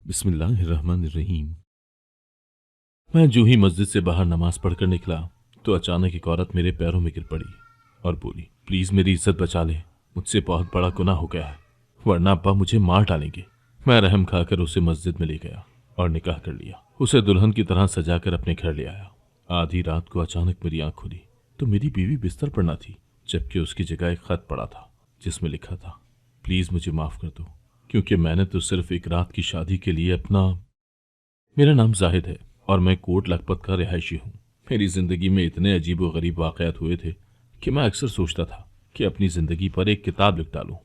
बिस्मिल्लाहिर्रहमानिर्रहीम। मैं जो ही मस्जिद से बाहर नमाज पढ़कर निकला तो अचानक एक औरत मेरे पैरों में गिर पड़ी और बोली, प्लीज मेरी इज्जत बचा ले, मुझसे बहुत बड़ा गुनाह हो गया है, वरना अब्बा मुझे मार डालेंगे। मैं रहम खाकर उसे मस्जिद में ले गया और निकाह कर लिया। उसे दुल्हन की तरह सजाकर अपने घर ले आया। आधी रात को अचानक मेरी आंख खुली तो मेरी बीवी बिस्तर पर न थी, जबकि उसकी जगह एक खत पड़ा था जिसमें लिखा था, प्लीज मुझे माफ कर दो, क्योंकि मैंने तो सिर्फ एक रात की शादी के लिए अपना। मेरा नाम जाहिद है और मैं कोट लखपत का रिहायशी हूँ। मेरी जिंदगी में इतने अजीब व गरीब वाकयात हुए थे कि मैं अक्सर सोचता था कि अपनी जिंदगी पर एक किताब लिख डालूं,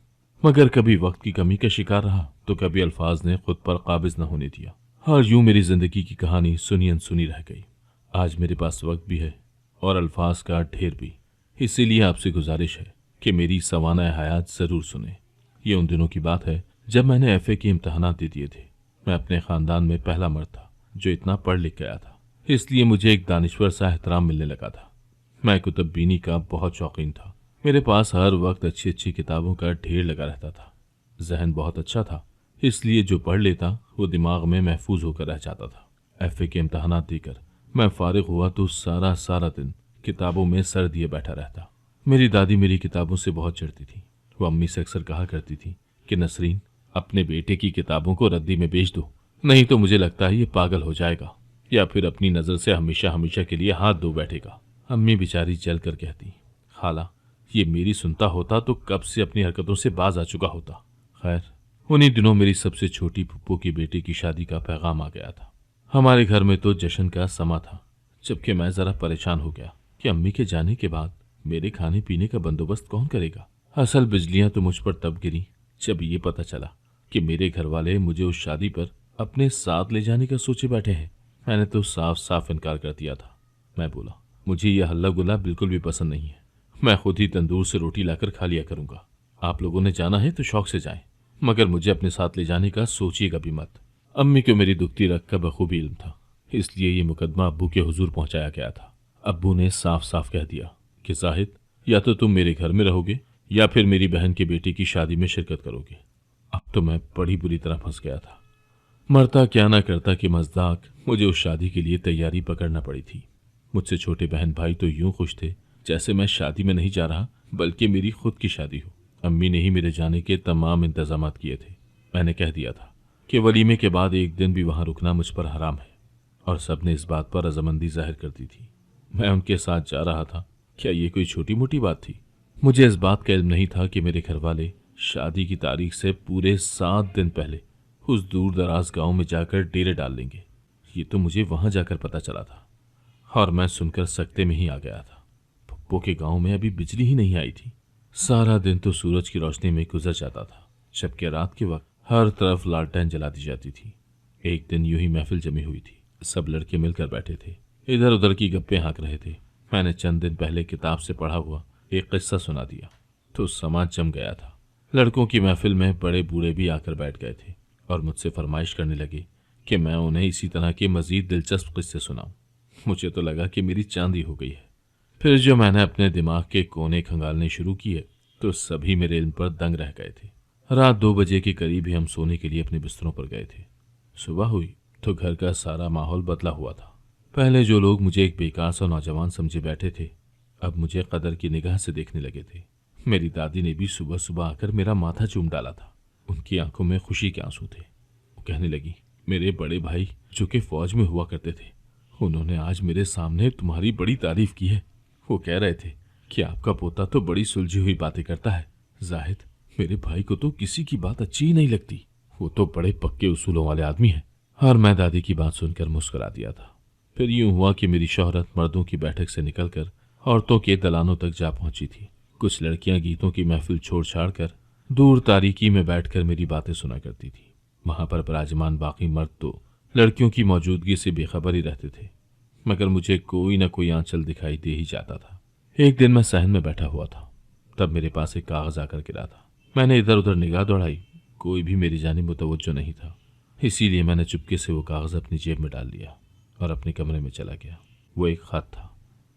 मगर कभी वक्त की कमी का शिकार रहा तो कभी अल्फाज ने खुद पर काबिज न होने दिया और यूं मेरी जिंदगी की कहानी सुनी अनसुनी रह गई। आज मेरे पास वक्त भी है और अल्फाज का ढेर भी, इसीलिए आपसे गुजारिश है कि मेरी सवाना हयात जरूर सुने। ये उन दिनों की बात है जब मैंने एफए के इम्तहानात दे दिए थे। मैं अपने खानदान में पहला मर्द था जो इतना पढ़ लिख गया था, इसलिए मुझे एक दानिश्वर सा एहतराम मिलने लगा था। मैं कुतुब बीनी का बहुत शौकीन था। मेरे पास हर वक्त अच्छी अच्छी किताबों का ढेर लगा रहता था। जहन बहुत अच्छा था, इसलिए जो पढ़ लेता वो दिमाग में महफूज होकर रह जाता था। एफए के इम्तहानात देकर मैं फारिग हुआ तो सारा सारा दिन किताबों में सर दिए बैठा रहता। मेरी दादी मेरी किताबों से बहुत चिढ़ती थी। वो अम्मी से अक्सर कहा करती थी कि नसरीन, अपने बेटे की किताबों को रद्दी में बेच दो, नहीं तो मुझे लगता है ये पागल हो जाएगा या फिर अपनी नजर से हमेशा हमेशा के लिए हाथ धो बैठेगा। अम्मी बेचारी चल कर कहती, खाला, ये मेरी सुनता होता तो कब से अपनी हरकतों से बाज आ चुका होता। खैर, उन्हीं दिनों मेरी सबसे छोटी पुप्पो की बेटे की शादी का पैगाम आ गया था। हमारे घर में तो जश्न का समा था, जबकि मैं जरा परेशान हो गया कि अम्मी के जाने के बाद मेरे खाने पीने का बंदोबस्त कौन करेगा। असल बिजलियां तो मुझ पर तब गिरी जब ये पता चला कि मेरे घर वाले मुझे उस शादी पर अपने साथ ले जाने का सोचे बैठे हैं। मैंने तो साफ साफ इनकार कर दिया था। मैं बोला, मुझे यह हल्ला गुल्ला बिल्कुल भी पसंद नहीं है। मैं खुद ही तंदूर से रोटी लाकर खा लिया करूंगा। आप लोगों ने जाना है तो शौक से जाएं, मगर मुझे अपने साथ ले जाने का सोचिएगा भी मत। अम्मी को मेरी दुखती रग का बखूबी इल्म था, इसलिए ये मुकदमा अब्बू के हुजूर पहुंचाया गया था। अब्बू ने साफ साफ कह दिया कि जाहिद, या तो तुम मेरे घर में रहोगे या फिर मेरी बहन के बेटे की शादी में शिरकत करोगे। अब तो मैं बड़ी बुरी तरह फंस गया था। मरता क्या ना करता कि मज़दाक मुझे उस शादी के लिए तैयारी पकड़ना पड़ी थी। मुझसे छोटे बहन भाई तो यूं खुश थे जैसे मैं शादी में नहीं जा रहा बल्कि मेरी खुद की शादी हो। अम्मी ने ही मेरे जाने के तमाम इंतजाम किए थे। मैंने कह दिया था कि वलीमे के बाद एक दिन भी वहां रुकना मुझ पर हराम है और सबने इस बात पर रजामंदी जाहिर कर दी थी। मैं उनके साथ जा रहा था। क्या ये कोई छोटी मोटी बात थी? मुझे इस बात का इल्म नहीं था कि मेरे घर वाले शादी की तारीख से पूरे 7 दिन पहले उस दूर दराज गांव में जाकर डेरे डाल लेंगे। ये तो मुझे वहां जाकर पता चला था और मैं सुनकर सकते में ही आ गया था। पप्पो के गांव में अभी बिजली ही नहीं आई थी। सारा दिन तो सूरज की रोशनी में गुजर जाता था, जबकि रात के वक्त हर तरफ लालटेन जला दी जाती थी। एक दिन यूं ही महफिल जमी हुई थी। सब लड़के मिलकर बैठे थे, इधर उधर की गप्पे हाँक रहे थे। मैंने चंद दिन पहले किताब से पढ़ा हुआ एक किस्सा सुना दिया तो समाज जम गया था। लड़कों की महफिल में बड़े बूढ़े भी आकर बैठ गए थे और मुझसे फरमाइश करने लगे कि मैं उन्हें इसी तरह के मजीद दिलचस्प किस्से सुनाऊं। मुझे तो लगा कि मेरी चांदी हो गई है। फिर जो मैंने अपने दिमाग के कोने खंगालने शुरू किए तो सभी मेरे इल्म पर दंग रह गए थे। रात 2 बजे के करीब ही हम सोने के लिए अपने बिस्तरों पर गए थे। सुबह हुई तो घर का सारा माहौल बदला हुआ था। पहले जो लोग मुझे एक बेकार सा नौजवान समझे बैठे थे, अब मुझे कदर की निगाह से देखने लगे थे। मेरी दादी ने भी सुबह सुबह आकर मेरा माथा चूम डाला था। उनकी आंखों में खुशी के आंसू थे। वो कहने लगी, मेरे बड़े भाई जो कि फौज में हुआ करते थे, उन्होंने आज मेरे सामने तुम्हारी बड़ी तारीफ की है। वो कह रहे थे कि आपका पोता तो बड़ी सुलझी हुई बातें करता है। जाहिद, मेरे भाई को तो किसी की बात अच्छी ही नहीं लगती। वो तो बड़े पक्के उसूलों वाले आदमी है। और मैं दादी की बात सुनकर मुस्कुरा दिया था। फिर यूं हुआ कि मेरी शोहरत मर्दों की बैठक से निकलकर औरतों के दलानों तक जा पहुंची थी। कुछ लड़कियां गीतों की महफिल छोड़ छाड़ कर दूर तारीकी में बैठकर मेरी बातें सुना करती थी। वहां पर विराजमान बाकी मर्द तो लड़कियों की मौजूदगी से बेखबर ही रहते थे, मगर मुझे कोई ना कोई आंचल दिखाई दे ही जाता था। एक दिन मैं सहन में बैठा हुआ था, तब मेरे पास एक कागज आकर गिरा था। मैंने इधर उधर निगाह दौड़ाई, कोई भी मेरी जानिब मुतवज्जो नहीं था। इसीलिए मैंने चुपके से वो कागज अपनी जेब में डाल लिया और अपने कमरे में चला गया। वो एक खत था।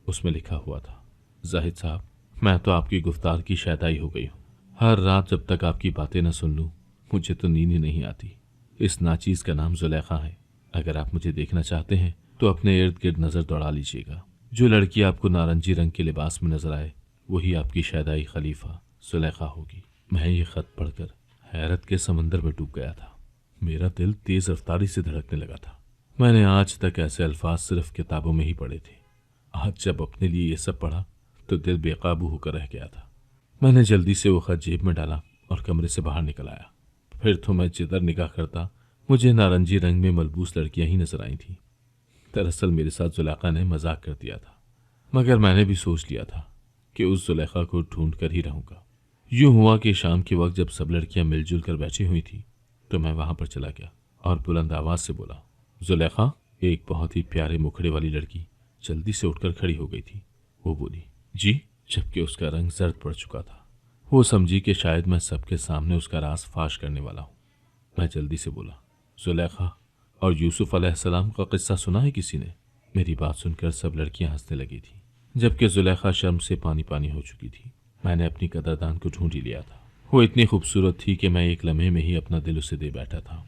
उसमें लिखा हुआ था, जाहिद साहब, मैं तो आपकी गुफ्तार की शैताई हो गई हूँ। हर रात जब तक आपकी बातें न सुन लूँ मुझे तो नींद ही नहीं आती। इस नाचीज का नाम जुलेखा है। अगर आप मुझे देखना चाहते हैं तो अपने इर्द गिर्द नजर दौड़ा लीजिएगा। जो लड़की आपको नारंगी रंग के लिबास में नजर आए वही आपकी शहदाई खलीफा जुलेखा होगी। मैं ये खत पढ़कर हैरत के समंदर में डूब गया था। मेरा दिल तेज रफ्तारी से धड़कने लगा था। मैंने आज तक ऐसे अल्फाज सिर्फ किताबों में ही पढ़े थे। आज जब अपने लिए ये सब पढ़ा तो दिल बेकाबू होकर रह गया था। मैंने जल्दी से वो खत जेब में डाला और कमरे से बाहर निकल आया। फिर तो मैं जिधर निगाह करता मुझे नारंगी रंग में मलबूस लड़कियां ही नजर आई थीं। दरअसल मेरे साथ जुलेखा ने मजाक कर दिया था, मगर मैंने भी सोच लिया था कि उस जुलेखा को ढूंढ कर ही रहूंगा। यूं हुआ कि शाम के वक्त जब सब लड़कियां मिलजुल कर बैठी हुई थी तो मैं वहां पर चला गया और बुलंद आवाज से बोला, जुलेखा। एक बहुत ही प्यारे मुखड़े वाली लड़की जल्दी से उठकर खड़ी हो गई थी। वो बोली, जी, जबकि उसका रंग जर्द पड़ चुका था। वो समझी कि शायद मैं सबके सामने उसका राज फाश करने वाला हूँ। मैं जल्दी से बोला, जुलेखा और यूसुफ अलैहिस्सलाम का किस्सा सुना है किसी ने? मेरी बात सुनकर सब लड़कियां हंसने लगी थी, जबकि जुलेखा शर्म से पानी पानी हो चुकी थी। मैंने अपनी कदरदान को ढूंढ ही लिया था। वो इतनी खूबसूरत थी कि मैं एक लम्हे में ही अपना दिल उसे दे बैठा था।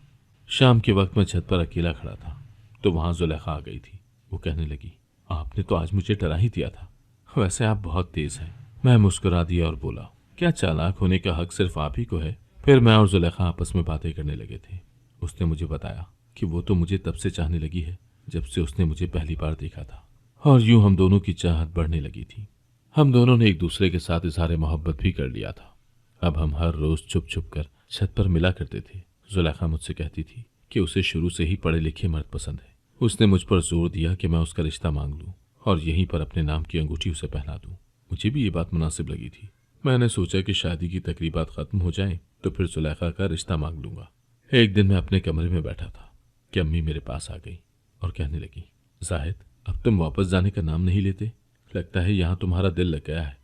शाम के वक्त मैं छत पर अकेला खड़ा था तो वहां जुलेखा आ गई थी। वो कहने लगी, आपने तो आज मुझे डरा ही दिया था। वैसे आप बहुत तेज हैं। मैं मुस्कुरा दिया और बोला, क्या चालाक होने का हक सिर्फ आप ही को है? फिर मैं और जुलेखा आपस में बातें करने लगे थे। उसने मुझे बताया कि वो तो मुझे तब से चाहने लगी है जब से उसने मुझे पहली बार देखा था, और यूं हम दोनों की चाहत बढ़ने लगी थी। हम दोनों ने एक दूसरे के साथ इजहार मोहब्बत भी कर लिया था। अब हम हर रोज छुप छुप कर छत पर मिला करते थे। जुलेखा मुझसे कहती थी कि उसे शुरू से ही पढ़े लिखे मर्द पसंद है। उसने मुझ पर जोर दिया कि मैं उसका रिश्ता मांग लूं और यहीं पर अपने नाम की अंगूठी उसे पहना दूं। मुझे भी ये बात मुनासिब लगी थी। मैंने सोचा कि शादी की तकरीबात खत्म हो जाएं तो फिर जुलेखा का रिश्ता मांग लूंगा। एक दिन मैं अपने कमरे में बैठा था कि अम्मी मेरे पास आ गई और कहने लगी, जाहिद, अब तुम वापस जाने का नाम नहीं लेते। लगता है यहाँ तुम्हारा दिल लग गया है।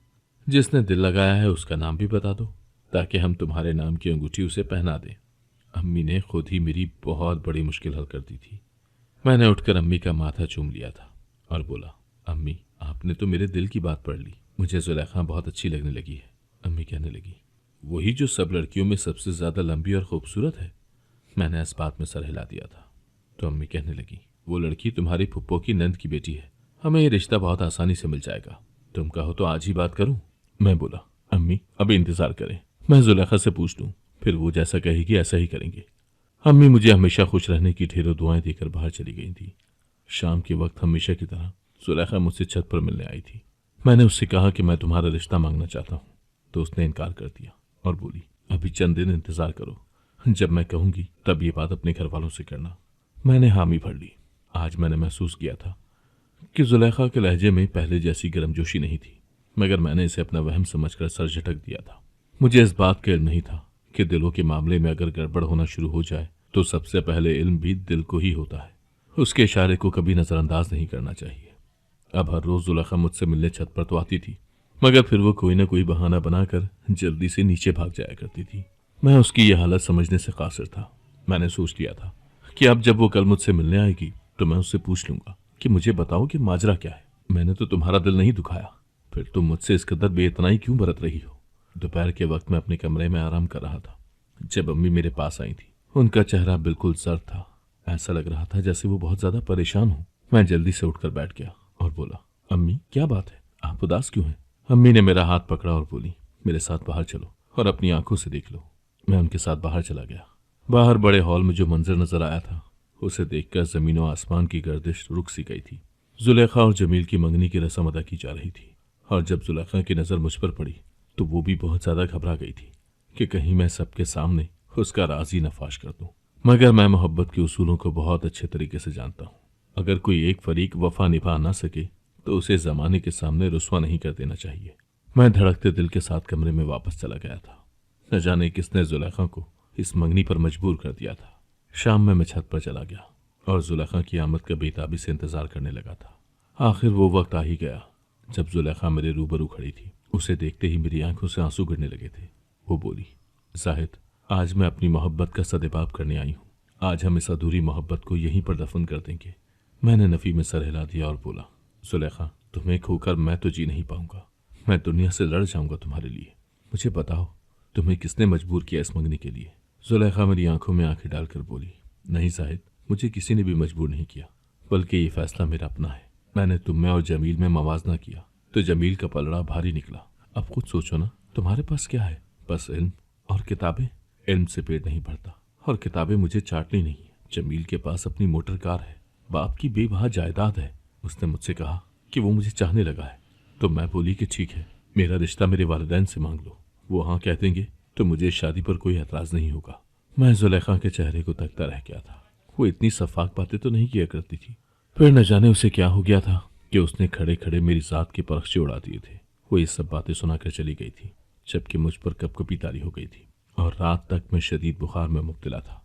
जिसने दिल लगाया है उसका नाम भी बता दो ताकि हम तुम्हारे नाम की अंगूठी उसे पहना दें। अम्मी ने खुद ही मेरी बहुत बड़ी मुश्किल हल कर दी थी। मैंने उठकर अम्मी का माथा चूम लिया था और बोला, अम्मी, आपने तो मेरे दिल की बात पढ़ ली। मुझे जुलेखा बहुत अच्छी लगने लगी है। अम्मी कहने लगी, वही जो सब लड़कियों में सबसे ज्यादा लंबी और खूबसूरत है। मैंने इस बात में सर हिला दिया था तो अम्मी कहने लगी, वो लड़की तुम्हारी फुप्पो की नंद की बेटी है। हमें ये रिश्ता बहुत आसानी से मिल जाएगा। तुम कहो तो आज ही बात करूं? मैं बोला, अम्मी, अभी इंतजार करें, मैं जुलेखा से पूछ लूं, फिर वो जैसा कहेगी ऐसा ही करेंगे। अम्मी मुझे हमेशा खुश रहने की ढेरों दुआएं देकर बाहर चली गई थी। शाम के वक्त हमेशा की तरह जुलेखा मुझसे छत पर मिलने आई थी। मैंने उससे कहा कि मैं तुम्हारा रिश्ता मांगना चाहता हूँ तो उसने इनकार कर दिया और बोली, अभी चंद दिन इंतजार करो, जब मैं कहूंगी तब ये बात अपने घर वालों से करना। मैंने हामी भर ली। आज मैंने महसूस किया था कि जुलेखा के लहजे में पहले जैसी गर्मजोशी नहीं थी, मगर मैंने इसे अपना वहम समझकर सर झटक दिया था। मुझे इस बात का इल्म नहीं था कि दिलों के मामले में अगर गड़बड़ होना शुरू हो जाए तो सबसे पहले इल्म भी दिल को ही होता है। उसके इशारे को कभी नजरअंदाज नहीं करना चाहिए। अब हर रोज जुलेखा मुझसे मिलने छत पर तो आती थी, मगर फिर वो कोई ना कोई बहाना बनाकर जल्दी से नीचे भाग जाया करती थी। मैं उसकी यह हालत समझने से कासिर था। मैंने सोच लिया था कि अब जब वो कल मुझसे मिलने आएगी तो मैं उससे पूछ लूंगा कि मुझे बताओ कि माजरा क्या है। मैंने तो तुम्हारा दिल नहीं दुखाया, फिर तुम मुझसे इस कदर बेइतनाई क्यों बरत रही हो? दोपहर के वक्त मैं अपने कमरे में आराम कर रहा था जब अम्मी मेरे पास आई थी। उनका चेहरा बिल्कुल सर्द था। ऐसा लग रहा था जैसे वो बहुत ज्यादा परेशान हो। मैं जल्दी से उठकर बैठ गया और बोला, अम्मी, क्या बात है? आप उदास क्यों हैं? अम्मी ने मेरा हाथ पकड़ा और बोली, मेरे साथ बाहर चलो और अपनी आंखों से देख लो। मैं उनके साथ बाहर चला गया। बाहर बड़े हॉल में जो मंजर नजर आया था उसे देखकर जमीन और आसमान की गर्दिश रुक सी गई थी। जुलेखा और जमील की मंगनी की रस्म अदा की जा रही थी और जब जुलेखा की नजर मुझ पर पड़ी तो वो भी बहुत ज्यादा घबरा गई थी कि कहीं मैं सबके सामने उसका राज ही न फाश कर दूं। मगर मैं मोहब्बत के उसूलों को बहुत अच्छे तरीके से जानता हूँ। अगर कोई एक फरीक वफा निभा ना सके तो उसे जमाने के सामने रुस्वा नहीं कर देना चाहिए। मैं धड़कते दिल के साथ कमरे में वापस चला गया था। न जाने किसने जुलेखा को इस मंगनी पर मजबूर कर दिया था। शाम में मैं छत पर चला गया और जुलेखा की आमद का बेताबी से इंतजार करने लगा था। आखिर वो वक्त आ ही गया जब जुलेखा मेरे रूबरू खड़ी थी। उसे देखते ही मेरी आंखों से आंसू गिरने लगे थे। वो बोली, जाहिद, आज मैं अपनी मोहब्बत का सदेबाब करने आई हूँ। आज हम इस अधूरी मोहब्बत को यहीं पर दफन कर देंगे। मैंने नफी में सर हिला दिया और बोला, जुलेखा, तुम्हें खोकर मैं तो जी नहीं पाऊंगा। मैं दुनिया से लड़ जाऊंगा तुम्हारे लिए। मुझे बताओ, तुम्हें किसने मजबूर किया इस मंगनी के लिए? जुलेखा मेरी आंखों में आंखें डालकर बोली, नहीं जाहिद, मुझे किसी ने भी मजबूर नहीं किया, बल्कि ये फैसला मेरा अपना है। मैंने तुम में और जमील में मवाजना किया तो जमील का पलड़ा भारी निकला। अब खुद सोचो ना, तुम्हारे पास क्या है? बस इल्म और किताबें। इल्म से पेट नहीं भरता और किताबें मुझे चाटनी नहीं है। जमील के पास अपनी मोटर कार है, बाप की बेबहा जायदाद है। उसने मुझसे कहा कि वो मुझे चाहने लगा है, तो मैं बोली कि ठीक है, मेरा रिश्ता मेरे वालिदैन से मांग लो। वो हाँ कह देंगे तो मुझे इस शादी पर कोई एतराज़ नहीं होगा। मैं जुलेखा के चेहरे को तकता रह गया था। वो इतनी सफाक बातें तो नहीं किया करती थी। फिर न जाने उसे क्या हो गया था कि उसने खड़े खड़े मेरी ज़ात के परखचे उड़ा दिए थे। वो ये सब बातें सुनाकर चली गई थी, जबकि मुझ पर कपकपी तारी हो गई थी और रात तक मैं शदीद बुखार में मुब्तला था।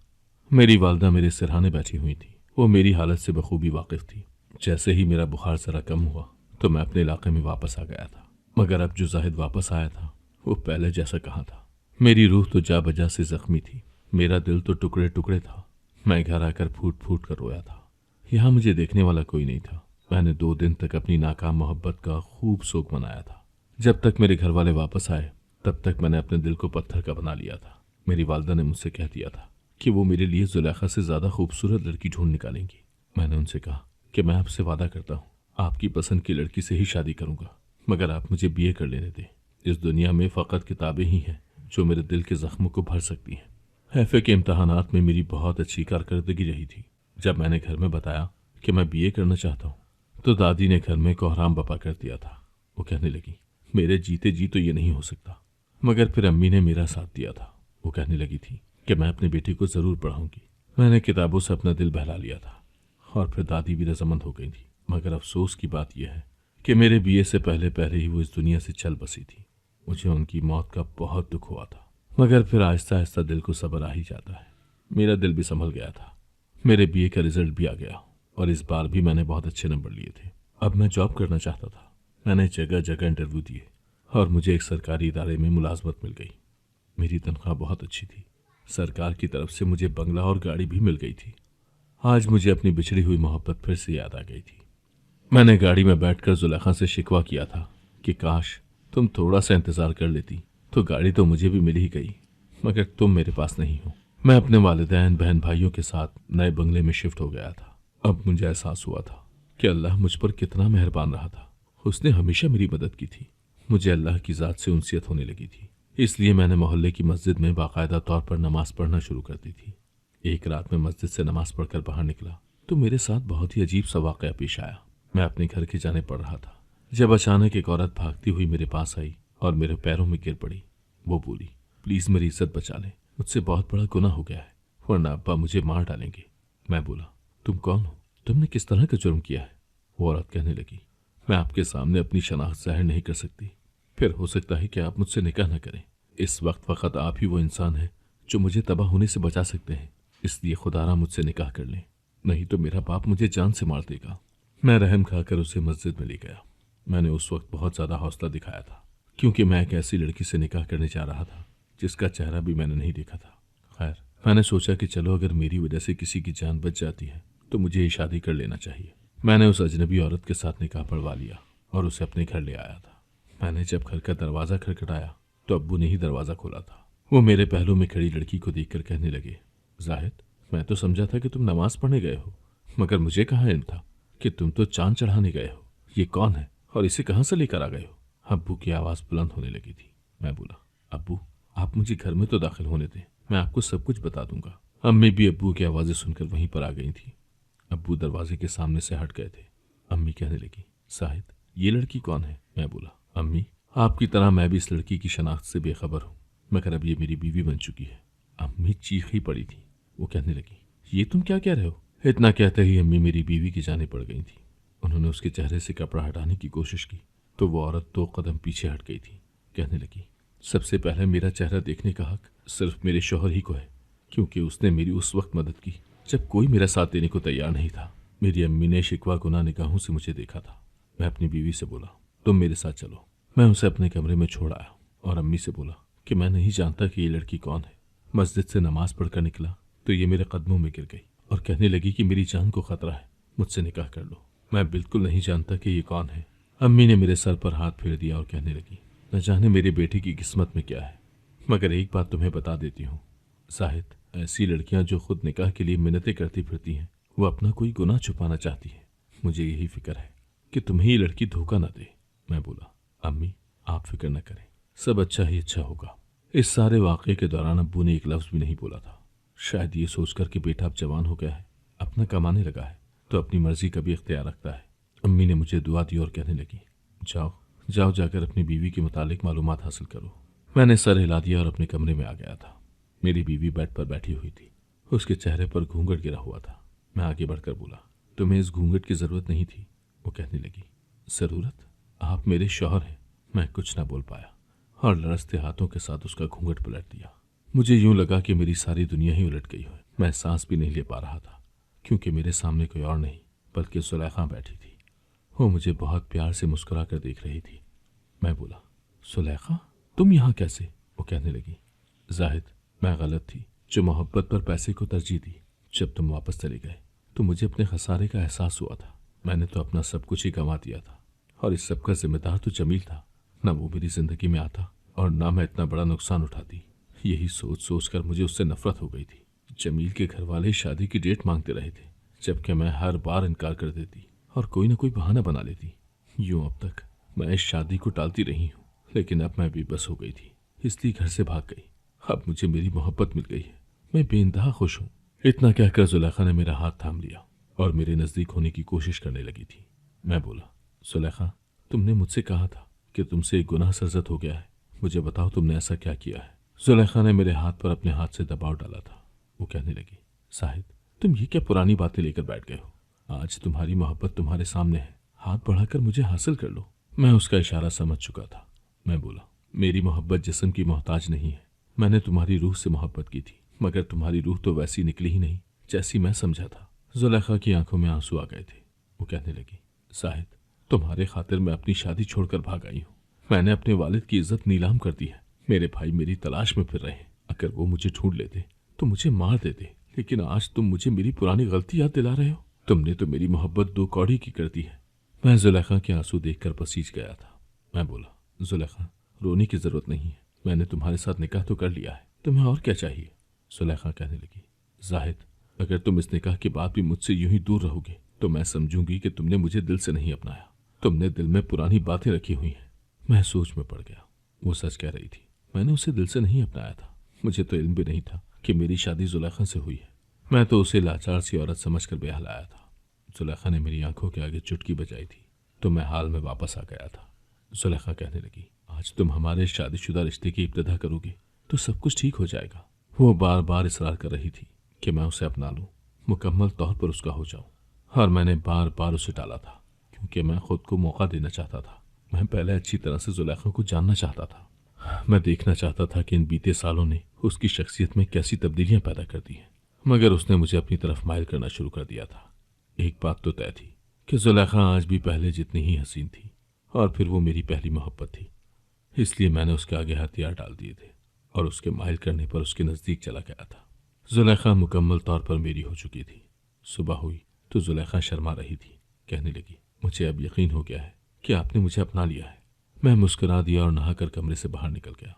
मेरी वालदा मेरे सिरहाने बैठी हुई थी। वो मेरी हालत से बखूबी वाकिफ थी। जैसे ही मेरा बुखार ज़रा कम हुआ तो मैं अपने इलाके में वापस आ गया था। मगर अब जो जाहिद वापस आया था वो पहले जैसा कहाँ था। मेरी रूह तो जा बजा से जख्मी थी, मेरा दिल तो टुकड़े टुकड़े था। मैं घर आकर फूट फूट कर रोया था। यहाँ मुझे देखने वाला कोई नहीं था। मैंने 2 दिन तक अपनी नाकाम मोहब्बत का खूब शोक मनाया था। जब तक मेरे घर वाले वापस आए तब तक मैंने अपने दिल को पत्थर का बना लिया था। मेरी वालदा ने मुझसे कह दिया था कि वो मेरे लिए जुलेखा से ज़्यादा खूबसूरत लड़की ढूंढ निकालेंगी। मैंने उनसे कहा कि मैं आपसे वादा करता हूँ, आपकी पसंद की लड़की से ही शादी करूँगा, मगर आप मुझे बीए कर लेने दें। इस दुनिया में फ़कत किताबें ही हैं जो मेरे दिल के ज़ख्मों को भर सकती हैं। एफए के इम्तहानात में मेरी बहुत अच्छी कारकर्दगी रही थी। जब मैंने घर में बताया कि मैं बीए करना चाहता हूँ तो दादी ने घर में कोहराम बपा कर दिया था। वो कहने लगी, मेरे जीते जी तो ये नहीं हो सकता। मगर फिर अम्मी ने मेरा साथ दिया था। वो कहने लगी थी कि मैं अपनी बेटी को ज़रूर पढ़ाऊंगी। मैंने किताबों से अपना दिल बहला लिया था और फिर दादी भी रजामंद हो गई थी। मगर अफसोस की बात यह है कि मेरे बीए से पहले पहले ही वो इस दुनिया से चल बसी थी। मुझे उनकी मौत का बहुत दुख हुआ था, मगर फिर आहिस्ता आहिस्ता दिल को सब्र आ ही जाता है। मेरा दिल भी संभल गया था। मेरे बीए का रिजल्ट भी आ गया और इस बार भी मैंने बहुत अच्छे नंबर लिए थे। अब मैं जॉब करना चाहता था। मैंने जगह जगह इंटरव्यू दिए और मुझे एक सरकारी इदारे में मुलाजमत मिल गई। मेरी तनख्वाह बहुत अच्छी थी। सरकार की तरफ से मुझे बंगला और गाड़ी भी मिल गई थी। आज मुझे अपनी बिछड़ी हुई मोहब्बत फिर से याद आ गई थी। मैंने गाड़ी में बैठकर जुलेखा से शिकवा किया था कि काश तुम थोड़ा सा इंतज़ार कर लेती तो गाड़ी तो मुझे भी मिल ही गई, मगर तुम मेरे पास नहीं हो। मैं अपने वालिदैन बहन भाइयों के साथ नए बंगले में शिफ्ट हो गया था। अब मुझे एहसास हुआ था कि अल्लाह मुझ पर कितना मेहरबान रहा था। उसने हमेशा मेरी मदद की थी। मुझे अल्लाह की ज़ात से उनसियत होने लगी थी, इसलिए मैंने मोहल्ले की मस्जिद में बाकायदा तौर पर नमाज पढ़ना शुरू कर दी थी। एक रात में मस्जिद से नमाज पढ़कर बाहर निकला तो मेरे साथ बहुत ही अजीब सा वाक़या पेश आया। मैं अपने घर की जाने पड़ रहा था जब अचानक एक औरत भागती हुई मेरे पास आई और मेरे पैरों में गिर पड़ी। वो बोली, प्लीज़ मेरी इज्जत बचा लें, मुझसे बहुत बड़ा गुनाह हो गया है, वरना अब्बा मुझे मार डालेंगे। मैं बोला, तुम कौन हो? तुमने किस तरह का जुर्म किया है? वो औरत कहने लगी, मैं आपके सामने अपनी शनाख्त जाहिर नहीं कर सकती। फिर हो सकता है कि आप मुझसे निकाह न करें। इस वक्त फ़कत आप ही वो इंसान हैं जो मुझे तबाह होने से बचा सकते हैं, इसलिए खुदारा मुझसे निकाह कर लें, नहीं तो मेरा बाप मुझे जान से मार देगा। मैं रहम खाकर उसे मस्जिद में ले गया। मैंने उस वक्त बहुत ज़्यादा हौसला दिखाया था, क्योंकि मैं एक ऐसी लड़की से निकाह करने जा रहा था जिसका चेहरा भी मैंने नहीं देखा था। खैर, मैंने सोचा कि चलो अगर मेरी वजह से किसी की जान बच जाती है तो मुझे ये शादी कर लेना चाहिए। मैंने उस अजनबी औरत के साथ निकाह पढ़वा लिया और उसे अपने घर ले आया था। मैंने जब घर का दरवाज़ा खटखटाया तो अब्बू ने ही दरवाज़ा खोला था। वो मेरे पहलू में खड़ी लड़की को देखकर कहने लगे, जाहिद, मैं तो समझा था कि तुम नमाज पढ़ने गए हो, मगर मुझे कहाँ इल्म था कि तुम तो चांद चढ़ाने गए हो। ये कौन है और इसे कहाँ से लेकर आ गए हो? अब्बू की आवाज़ बुलंद होने लगी थी। मैं बोला, अब्बू, आप मुझे घर में तो दाखिल होने दें, मैं आपको सब कुछ बता दूंगा। अम्मी भी अब्बू की आवाज़ें सुनकर वहीं पर आ गई थी। अब्बू दरवाजे के सामने से हट गए थे। अम्मी कहने लगी, साहिद, ये लड़की कौन है? मैं बोला, अम्मी, आपकी तरह मैं भी इस लड़की की शनाख्त से बेखबर हूँ, मगर अब ये मेरी बीवी बन चुकी है। अम्मी चीख ही पड़ी थी। वो कहने लगी, ये तुम क्या कह रहे हो? इतना कहते ही अम्मी मेरी बीवी की जाने पड़ गई थी। उन्होंने उसके चेहरे से कपड़ा हटाने की कोशिश की तो वो औरत 2 कदम पीछे हट गई थी। कहने लगी, सबसे पहले मेरा चेहरा देखने का हक सिर्फ मेरे शौहर ही को है, क्योंकि उसने मेरी उस वक्त मदद की जब कोई मेरा साथ देने को तैयार नहीं था। मेरी अम्मी ने शिकवा गुनाह निगाहों से मुझे देखा था। मैं अपनी बीवी से बोला, तुम मेरे साथ चलो। मैं उसे अपने कमरे में छोड़ आया और अम्मी से बोला कि मैं नहीं जानता कि ये लड़की कौन है। मस्जिद से नमाज पढ़कर निकला तो ये मेरे कदमों में गिर गई और कहने लगी कि मेरी जान को खतरा है, मुझसे निकाह कर लो। मैं बिल्कुल नहीं जानता कि ये कौन है। अम्मी ने मेरे सर पर हाथ फेर दिया और कहने लगी, न जाने मेरे बेटे की किस्मत में क्या है, मगर एक बात तुम्हें बता देती हूँ, जाहिद, ऐसी लड़कियां जो खुद निकाह के लिए मिन्नतें करती फिरती हैं, वो अपना कोई गुनाह छुपाना चाहती है। मुझे यही फिक्र है कि तुम्हें ये लड़की धोखा न दे। मैं बोला, अम्मी आप फिक्र न करें, सब अच्छा ही अच्छा होगा। इस सारे वाक़े के दौरान अब्बू ने एक लफ्ज़ भी नहीं बोला था। शायद ये सोचकर कि बेटा अब जवान हो गया है, अपना कमाने लगा है, तो अपनी मर्जी का भी इख्तियार रखता है। अम्मी ने मुझे दुआ दी और कहने लगी, जाओ जाओ, जाकर अपनी बीवी के मुतालिक मालूमात हासिल करो। मैंने सर हिला दिया और अपने कमरे में आ गया था। मेरी बीवी बेड पर बैठी हुई थी, उसके चेहरे पर घूंघट गिरा हुआ था। मैं आगे बढ़कर बोला, तुम्हें इस घूंघट की ज़रूरत नहीं थी। वो कहने लगी, ज़रूरत? आप मेरे शौहर हैं। मैं कुछ ना बोल पाया और लरसते हाथों के साथ उसका घूंघट पलट दिया। मुझे यूं लगा कि मेरी सारी दुनिया ही उलट गई हो। मैं सांस भी नहीं ले पा रहा था, क्योंकि मेरे सामने कोई और नहीं बल्कि सुलेखा बैठी थी। वो मुझे बहुत प्यार से मुस्कुरा कर देख रही थी। मैं बोला, सुलेखा तुम यहाँ कैसे? वो कहने लगी, जाहिद मैं गलत थी जो मोहब्बत पर पैसे को तरजीह दी। जब तुम वापस चले गए तो मुझे अपने खसारे का एहसास हुआ था। मैंने तो अपना सब कुछ ही गंवा दिया था और इस सब का जिम्मेदार तो जमील था। न वो मेरी जिंदगी में आता और ना मैं इतना बड़ा नुकसान उठाती। यही सोच सोच कर मुझे उससे नफरत हो गई थी। जमील के घर वाले शादी की डेट मांगते रहे थे, जबकि मैं हर बार इनकार कर देती और कोई ना कोई बहाना बना लेती। यूं अब तक मैं इस शादी को टालती रही हूँ, लेकिन अब मैं बेबस हो गई थी, इसलिए घर से भाग गई। अब मुझे मेरी मोहब्बत मिल गई है, मैं बेइंतहा खुश हूँ। इतना कहकर जुलेखा ने मेरा हाथ थाम लिया और मेरे नज़दीक होने की कोशिश करने लगी थी। मैं बोला, जुलेखा तुमने मुझसे कहा था कि तुमसे एक गुनाह सरजद हो गया है, मुझे बताओ तुमने ऐसा क्या किया है। जुलेखा ने मेरे हाथ पर अपने हाथ से दबाव डाला था। वो कहने लगी, साहिद तुम ये क्या पुरानी बातें लेकर बैठ गए हो? आज तुम्हारी मोहब्बत तुम्हारे सामने है, हाथ बढ़ाकर मुझे हासिल कर लो। मैं उसका इशारा समझ चुका था। मैं बोला, मेरी मोहब्बत जिस्म की मोहताज नहीं है। मैंने तुम्हारी रूह से मोहब्बत की थी, मगर तुम्हारी रूह तो वैसी निकली ही नहीं जैसी मैं समझा था। जुलेखा की आंखों में आंसू आ गए थे। वो कहने लगी, साहिद तुम्हारे खातिर मैं अपनी शादी छोड़कर भाग आई हूँ। मैंने अपने वालिद की इज्जत नीलाम कर दी है। मेरे भाई मेरी तलाश में फिर रहे हैं। अगर वो मुझे ढूंढ लेते तो मुझे मार देते, लेकिन आज तुम मुझे मेरी पुरानी गलती याद दिला रहे हो। तुमने तो मेरी मोहब्बत दो कौड़ी की कर दी है। मैं जुलेखा के आंसू देखकर पसीज गया था। मैं बोला, जुलेखा रोने की जरूरत नहीं है, मैंने तुम्हारे साथ निकाह तो कर लिया है, तुम्हें और क्या चाहिए? जुलेखा कहने लगी, जाहिद अगर तुम इस निकाह के बाद भी मुझसे यूं ही दूर रहोगे तो मैं समझूंगी कि तुमने मुझे दिल से नहीं अपनाया। तुमने दिल में पुरानी बातें रखी हुई हैं। मैं सोच में पड़ गया। वो सच कह रही थी, मैंने उसे दिल से नहीं अपनाया था। मुझे तो इल्म भी नहीं था कि मेरी शादी जुलेखा से हुई है। मैं तो उसे लाचार सी औरत समझकर ब्याह लाया था। जुलेखा ने मेरी आंखों के आगे चुटकी बजाई थी तो मैं हाल में वापस आ गया था। जुलेखा कहने लगी, आज तुम हमारे शादीशुदा रिश्ते की इब्तिदा करोगे तो सब कुछ ठीक हो जाएगा। वो बार बार इसरार कर रही थी कि मैं उसे अपना लूं, मुकम्मल तौर पर उसका हो जाऊं, और मैंने बार बार उसे टाला था क्योंकि मैं खुद को मौका देना चाहता था। मैं पहले अच्छी तरह से जुलेखा को जानना चाहता था। मैं देखना चाहता था कि इन बीते सालों ने उसकी शख्सियत में कैसी तब्दीलियां पैदा कर दी हैं, मगर उसने मुझे अपनी तरफ माइल करना शुरू कर दिया था। एक बात तो तय थी कि जुलेखा आज भी पहले जितनी ही हसीन थी, और फिर वो मेरी पहली मोहब्बत थी। इसलिए मैंने उसके आगे हथियार डाल दिए थे और उसके माइल करने पर उसके नज़दीक चला गया था। जुलेखा मुकम्मल तौर पर मेरी हो चुकी थी। सुबह हुई तो जुलेखा शर्मा रही थी। कहने लगी, मुझे अब यकीन हो गया है कि आपने मुझे अपना लिया है। मैं मुस्कुरा दिया और नहाकर कमरे से बाहर निकल गया।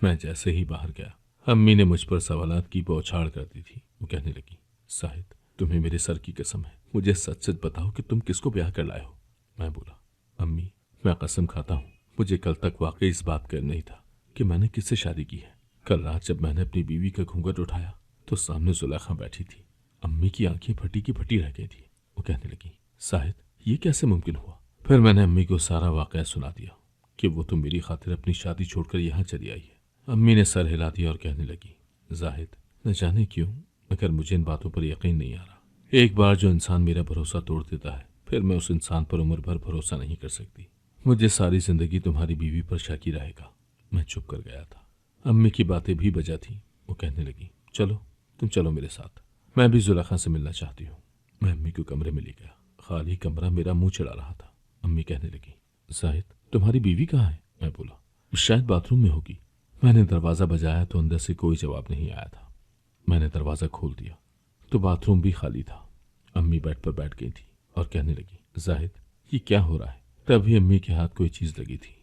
मैं जैसे ही बाहर गया, अम्मी ने मुझ पर सवालात की बौछार कर दी थी। वो कहने लगी, साहिद तुम्हें मेरे सर की कसम है, मुझे सच सच बताओ कि तुम किसको ब्याह कर लाए हो। मैं बोला, अम्मी मैं कसम खाता हूँ, मुझे कल तक वाकई इस बात का नहीं था कि मैंने किससे शादी की है। कल रात जब मैंने अपनी बीवी का घूंघट उठाया तो सामने जुलेखा बैठी थी। अम्मी की आंखें फटी की फटी रह गई थी। वो कहने लगी, साहिद ये कैसे मुमकिन हुआ? फिर मैंने अम्मी को सारा वाकया सुना दिया कि वो तो मेरी खातिर अपनी शादी छोड़कर यहाँ चली आई है। अम्मी ने सर हिला दिया और कहने लगी, जाहिद न जाने क्यों मगर मुझे इन बातों पर यकीन नहीं आ रहा। एक बार जो इंसान मेरा भरोसा तोड़ देता है, फिर मैं उस इंसान पर उम्र भर भरोसा नहीं कर सकती। मुझे सारी जिंदगी तुम्हारी बीवी पर शकी रहेगा। मैं चुप कर गया था। अम्मी की बातें भी बजा थी। वो कहने लगी, चलो तुम चलो मेरे साथ, मैं भी जुलेखा से मिलना चाहती हूँ। मैं अम्मी को कमरे में ले गया। खाली कमरा मेरा मुंह चढ़ा रहा था। अम्मी कहने लगी, जाहिद तुम्हारी बीवी कहाँ है? मैं बोला, शायद बाथरूम में होगी। मैंने दरवाज़ा बजाया तो अंदर से कोई जवाब नहीं आया था। मैंने दरवाज़ा खोल दिया तो बाथरूम भी खाली था। अम्मी बेड पर बैठ गई थी और कहने लगी, जाहिद ये क्या हो रहा है? तभी अम्मी के हाथ कोई चीज़ लगी थी।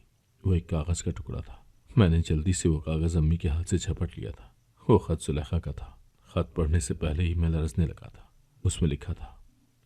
वो एक कागज़ का टुकड़ा था। मैंने जल्दी से वो कागज़ अम्मी के हाथ से झपट लिया था। वो खत जुलेखा का था। खत पढ़ने से पहले ही मैं लरजने लगा था। उसमें लिखा था,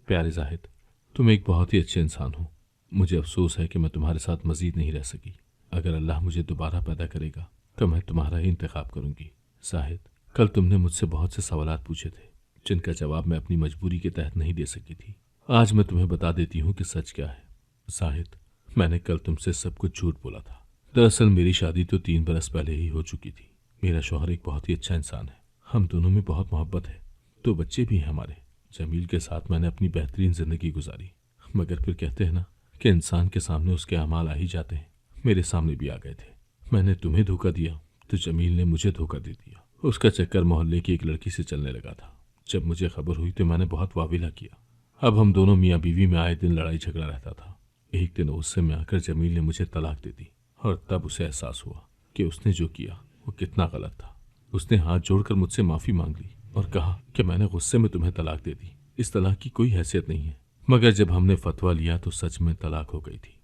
प्यारे जाहिद, तुम एक बहुत ही अच्छे इंसान हो। मुझे अफसोस है कि मैं तुम्हारे साथ मजीद नहीं रह सकी। अगर अल्लाह मुझे दोबारा पैदा करेगा तो मैं तुम्हारा ही इंतखाब करूंगी। जाहिद, कल तुमने मुझसे बहुत से सवालात पूछे थे जिनका जवाब मैं अपनी मजबूरी के तहत नहीं दे सकी थी। आज मैं तुम्हें बता देती हूँ कि सच क्या है। जाहिद, मैंने कल तुमसे सब कुछ झूठ बोला था। दरअसल मेरी शादी तो 3 बरस पहले ही हो चुकी थी। मेरा शौहर एक बहुत ही अच्छा इंसान है। हम दोनों में बहुत मोहब्बत है। 2 बच्चे भी हैं हमारे। जमील के साथ मैंने अपनी बेहतरीन जिंदगी गुजारी। मगर फिर कहते हैं ना कि इंसान के सामने उसके अमाल आ ही जाते हैं। मेरे सामने भी आ गए थे। मैंने तुम्हें धोखा दिया तो जमील ने मुझे धोखा दे दिया। उसका चक्कर मोहल्ले की एक लड़की से चलने लगा था। जब मुझे खबर हुई तो मैंने बहुत वाविला किया। अब हम दोनों मियाँ बीवी में आए दिन लड़ाई झगड़ा रहता था। एक दिन गुस्से में आकर जमील ने मुझे तलाक दे दी और तब उसे एहसास हुआ कि उसने जो किया वो कितना गलत था। उसने हाथ जोड़कर मुझसे माफ़ी मांग ली और कहा कि मैंने गुस्से में तुम्हें तलाक दे दी। इस तलाक की कोई हैसियत नहीं है। मगर जब हमने फतवा लिया तो सच में तलाक हो गई थी।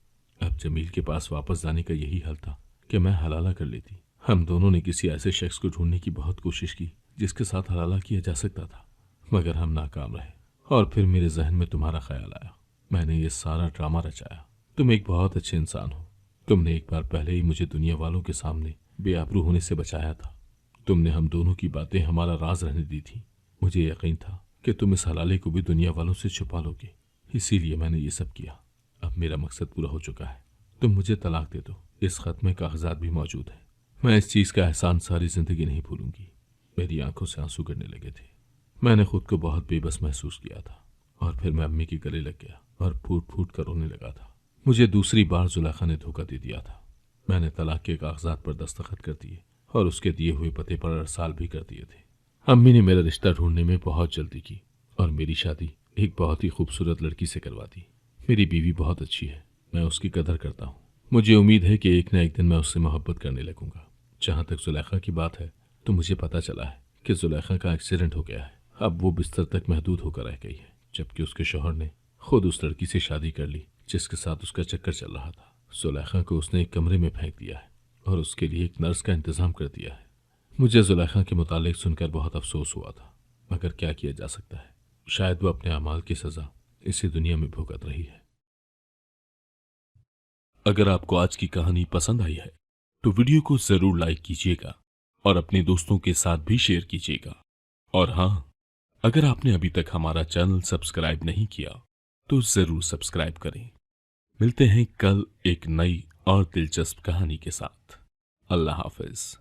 अब जमील के पास वापस जाने का यही हल था कि मैं हलाला कर लेती। हम दोनों ने किसी ऐसे शख्स को ढूंढने की बहुत कोशिश की जिसके साथ हलाला किया जा सकता था, मगर हम नाकाम रहे। और फिर मेरे जहन में तुम्हारा ख्याल आया। मैंने ये सारा ड्रामा रचाया। तुम एक बहुत अच्छे इंसान हो। तुमने एक बार पहले ही मुझे दुनिया वालों के सामने बेआबरू होने से बचाया था। तुमने हम दोनों की बातें हमारा राज रहने दी थी। मुझे यकीन था कि तुम इस हलाले को भी दुनिया वालों से छुपा लोगे, इसीलिए मैंने ये सब किया। अब मेरा मकसद पूरा हो चुका है। तुम मुझे तलाक दे दो। इस खत में कागजात भी मौजूद है। मैं इस चीज़ का एहसान सारी जिंदगी नहीं भूलूंगी। मेरी आंखों से आंसू गिरने लगे थे। मैंने खुद को बहुत बेबस महसूस किया था और फिर मैं अम्मी के गले लग गया और फूट फूट कर रोने लगा था। मुझे दूसरी बार जुलेखा ने धोखा दे दिया था। मैंने तलाक के कागजात पर दस्तखत कर दिए और उसके दिए हुए पते पर अरसाल भी कर दिए थे। अम्मी ने मेरा रिश्ता ढूंढने में बहुत जल्दी की और मेरी शादी एक बहुत ही खूबसूरत लड़की से करवा दी। मेरी बीवी बहुत अच्छी है। मैं उसकी कदर करता हूँ। मुझे उम्मीद है कि एक न एक दिन मैं उससे मोहब्बत करने लगूंगा। जहाँ तक जुलेखा की बात है तो मुझे पता चला है कि जुलेखा का एक्सीडेंट हो गया है। अब वो बिस्तर तक महदूद होकर रह गई है, जबकि उसके शौहर ने खुद उस लड़की से शादी कर ली जिसके साथ उसका चक्कर चल रहा था। जुलेखा को उसने एक कमरे में फेंक दिया है और उसके लिए एक नर्स का इंतजाम कर दिया है। मुझे जुलेखा के मुतालिक सुनकर बहुत अफसोस हुआ था, मगर क्या किया जा सकता है। शायद वो अपने अमाल की सजा इसी दुनिया में भुगत रही है। अगर आपको आज की कहानी पसंद आई है तो वीडियो को जरूर लाइक कीजिएगा और अपने दोस्तों के साथ भी शेयर कीजिएगा। और हाँ, अगर आपने अभी तक हमारा चैनल सब्सक्राइब नहीं किया तो जरूर सब्सक्राइब करें। मिलते हैं कल एक नई और दिलचस्प कहानी के साथ। अल्लाह हाफिज।